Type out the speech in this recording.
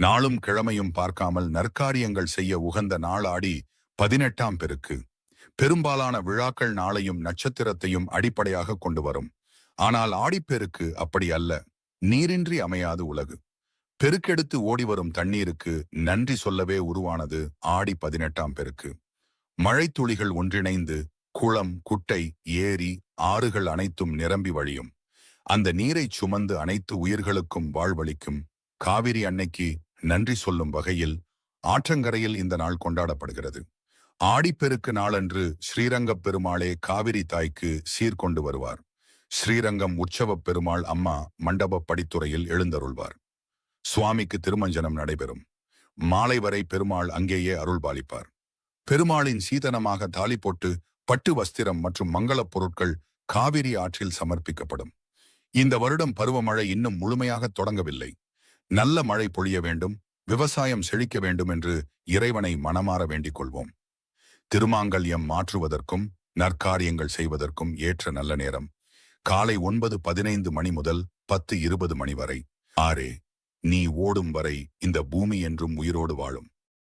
நாளும் கிழமையும் பார்க்காமல் நற்காரியங்கள் செய்ய உகந்த நாள் ஆடி 18ஆம் பெருக்கு. பெரும்பாலான விழாக்கள் நாளையும் நட்சத்திரத்தையும் அடிப்படையாக கொண்டு வரும். ஆனால் ஆடிப்பெருக்கு அப்படி அல்ல. நீரின்றி அமையாது உலகு. பெருக்கெடுத்து ஓடிவரும் தண்ணீருக்கு நன்றி சொல்லவே உருவானது ஆடி 18ஆம் பெருக்கு. மழைத்துளிகள் ஒன்றிணைந்து குளம், குட்டை, ஏரி, ஆறுகள் அனைத்தும் நிரம்பி வழியும். அந்த நீரை சுமந்து அனைத்து உயிர்களுக்கும் வாழ்வளிக்கும் காவிரி அன்னைக்கு நன்றி சொல்லும் வகையில் ஆற்றங்கரையில் இந்த நாள் கொண்டாடப்படுகிறது. ஆடிப்பெருக்கு நாளன்று ஸ்ரீரங்கப் பெருமாளே காவிரி தாய்க்கு சீர்கொண்டு வருவார். ஸ்ரீரங்கம் உற்சவப் பெருமாள் அம்மா மண்டப படித்துறையில் எழுந்தருள்வார். சுவாமிக்கு திருமஞ்சனம் நடைபெறும். மாலை வரை பெருமாள் அங்கேயே அருள்பாலிப்பார். பெருமாளின் சீதனமாக தாலி போட்டு பட்டு வஸ்திரம் மற்றும் மங்களப் பொருட்கள் காவிரி ஆற்றில் சமர்ப்பிக்கப்படும். இந்த வருடம் பருவமழை இன்னும் முழுமையாக தொடங்கவில்லை. நல்ல மழை பொழிய வேண்டும், விவசாயம் செழிக்க வேண்டும் என்று இறைவனை மனமாற வேண்டிக் கொள்வோம். திருமாங்கல்யம் மாற்றுவதற்கும் நற்காரியங்கள் செய்வதற்கும் ஏற்ற நல்ல நேரம் காலை 9:15 மணி முதல் 10:20 மணி வரை. ஆரே, நீ ஓடும் வரை இந்த பூமி என்றும் உயிரோடு வாழும்.